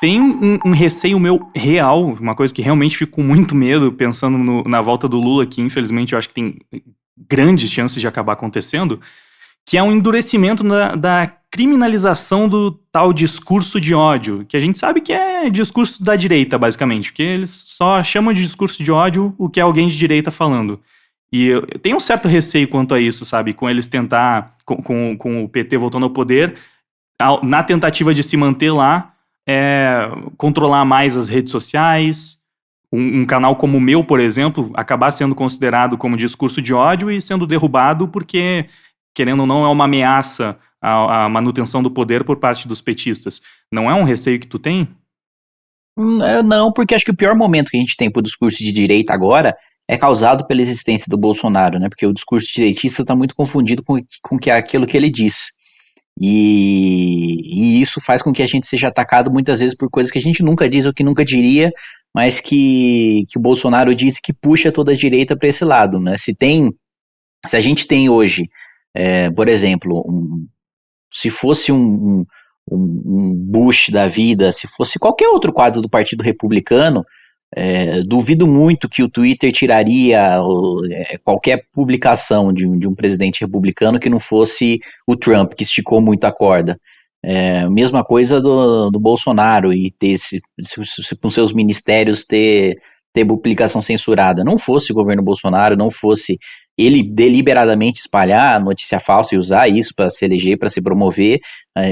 Tem um receio meu real, uma coisa que realmente fico com muito medo pensando na volta do Lula, que infelizmente eu acho que tem grandes chances de acabar acontecendo, que é um endurecimento da criminalização do tal discurso de ódio, que a gente sabe que é discurso da direita, basicamente, porque eles só chamam de discurso de ódio o que é alguém de direita falando. E eu tenho um certo receio quanto a isso, sabe? Com eles tentar, com o PT voltando ao poder, na tentativa de se manter lá, controlar mais as redes sociais. Um canal como o meu, por exemplo, acabar sendo considerado como discurso de ódio e sendo derrubado porque, querendo ou não, é uma ameaça à manutenção do poder por parte dos petistas. Não é um receio que tu tem? Não, porque acho que o pior momento que a gente tem pro discurso de direita agora é causado pela existência do Bolsonaro, né? Porque o discurso direitista está muito confundido com que é aquilo que ele diz. E isso faz com que a gente seja atacado muitas vezes por coisas que a gente nunca diz ou que nunca diria, mas que o Bolsonaro disse que puxa toda a direita para esse lado, né? Se a gente tem hoje, por exemplo, se fosse um Bush da vida, se fosse qualquer outro quadro do Partido Republicano, duvido muito que o Twitter tiraria qualquer publicação de um presidente republicano que não fosse o Trump, que esticou muito a corda. Mesma coisa do Bolsonaro e com seus ministérios ter publicação censurada. Não fosse o governo Bolsonaro, não fosse ele deliberadamente espalhar notícia falsa e usar isso para se eleger, para se promover,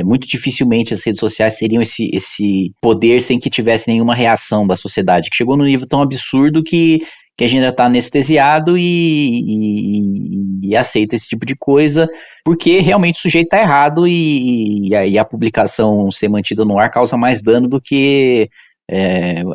muito dificilmente as redes sociais teriam esse poder sem que tivesse nenhuma reação da sociedade, que chegou num nível tão absurdo que a gente já está anestesiado e aceita esse tipo de coisa, porque realmente o sujeito está errado e a publicação ser mantida no ar causa mais dano do que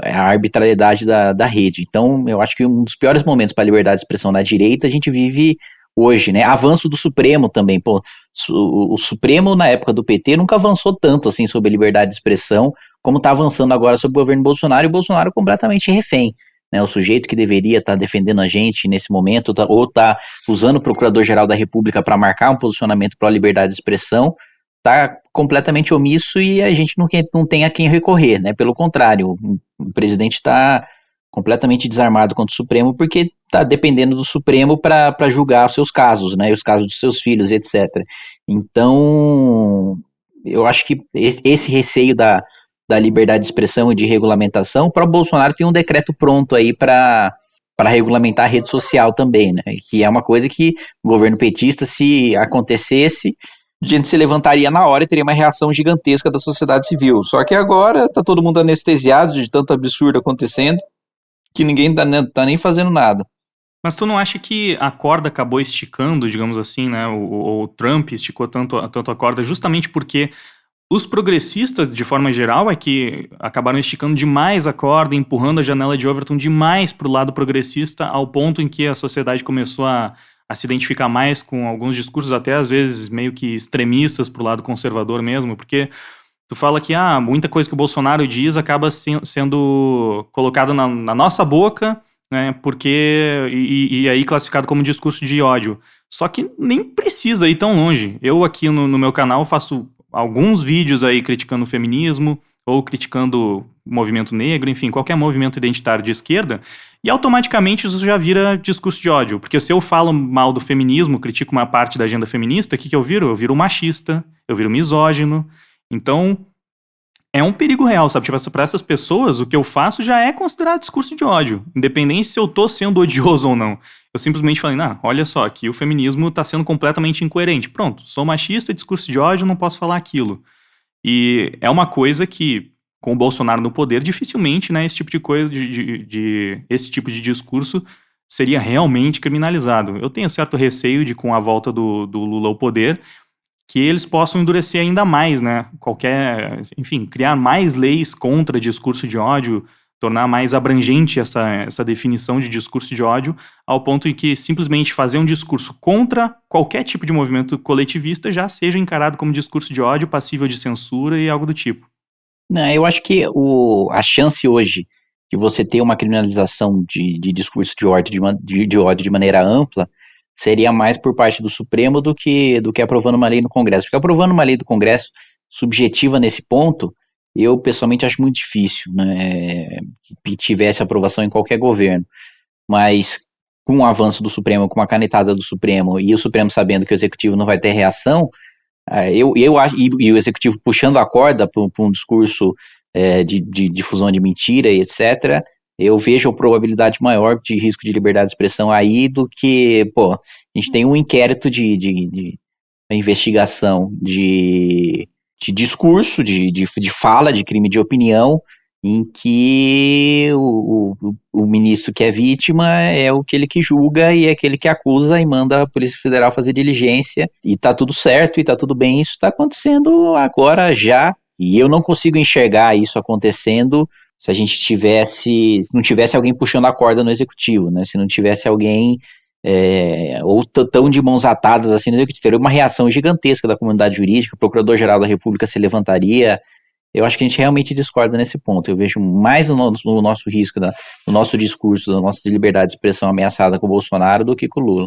a arbitrariedade da rede. Então, eu acho que um dos piores momentos para a liberdade de expressão na direita a gente vive hoje, né? Avanço do Supremo também, pô. O Supremo, na época do PT, nunca avançou tanto assim sobre a liberdade de expressão como está avançando agora sobre o governo Bolsonaro, e o Bolsonaro completamente refém. Né, o sujeito que deveria estar defendendo a gente nesse momento, ou está usando o Procurador-Geral da República para marcar um posicionamento para a liberdade de expressão, está completamente omisso e a gente não tem a quem recorrer, né? Pelo contrário, o presidente está completamente desarmado contra o Supremo porque está dependendo do Supremo para julgar os seus casos, né? E os casos dos seus filhos, etc. Então, eu acho que esse receio da liberdade de expressão e de regulamentação, para o Bolsonaro tem um decreto pronto aí para regulamentar a rede social também, né? Que é uma coisa que o governo petista, se acontecesse, a gente se levantaria na hora e teria uma reação gigantesca da sociedade civil. Só que agora tá todo mundo anestesiado de tanto absurdo acontecendo que ninguém tá nem fazendo nada. Mas tu não acha que a corda acabou esticando, digamos assim, né? O Trump esticou tanto a corda justamente porque os progressistas, de forma geral, é que acabaram esticando demais a corda, empurrando a janela de Overton demais para o lado progressista, ao ponto em que a sociedade começou a se identificar mais com alguns discursos, até às vezes meio que extremistas para o lado conservador mesmo, porque tu fala que muita coisa que o Bolsonaro diz acaba sendo colocada na nossa boca, né, porque e aí classificado como discurso de ódio. Só que nem precisa ir tão longe. Eu aqui no meu canal faço alguns vídeos aí criticando o feminismo ou criticando o movimento negro, enfim, qualquer movimento identitário de esquerda, e automaticamente isso já vira discurso de ódio. Porque se eu falo mal do feminismo, critico uma parte da agenda feminista, o que eu viro? Eu viro machista, eu viro misógino. Então, é um perigo real, sabe? Tipo, pra essas pessoas, o que eu faço já é considerado discurso de ódio, independente se eu tô sendo odioso ou não. Eu simplesmente falei, olha só, aqui o feminismo tá sendo completamente incoerente. Pronto, sou machista, discurso de ódio, não posso falar aquilo. E é uma coisa que, com o Bolsonaro no poder, dificilmente, né, esse tipo de coisa, esse tipo de discurso seria realmente criminalizado. Eu tenho certo receio de, com a volta do Lula ao poder, que eles possam endurecer ainda mais, né? Enfim, criar mais leis contra discurso de ódio, tornar mais abrangente essa definição de discurso de ódio, ao ponto em que simplesmente fazer um discurso contra qualquer tipo de movimento coletivista já seja encarado como discurso de ódio, passível de censura e algo do tipo. Não, eu acho que a chance hoje de você ter uma criminalização de discurso de ódio de ódio de maneira ampla seria mais por parte do Supremo do que aprovando uma lei no Congresso. Porque aprovando uma lei do Congresso subjetiva nesse ponto, eu pessoalmente acho muito difícil, né, que tivesse aprovação em qualquer governo, mas com o avanço do Supremo, com uma canetada do Supremo, e o Supremo sabendo que o Executivo não vai ter reação, eu acho, e o Executivo puxando a corda para um discurso de difusão de mentira e etc., eu vejo a probabilidade maior de risco de liberdade de expressão aí do que, pô, a gente tem um inquérito de investigação de discurso, de fala, de crime de opinião, em que o ministro que é vítima é aquele que julga e é aquele que acusa e manda a Polícia Federal fazer diligência, e tá tudo certo e tá tudo bem, isso tá acontecendo agora já, e eu não consigo enxergar isso acontecendo se a gente tivesse, se não tivesse alguém puxando a corda no executivo, né? Se não tivesse alguém ou tão de mãos atadas assim, que teria uma reação gigantesca da comunidade jurídica, o Procurador-Geral da República se levantaria. Eu acho que a gente realmente discorda nesse ponto. Eu vejo mais no nosso risco, no nosso discurso, da nossa liberdade de expressão ameaçada com o Bolsonaro do que com o Lula.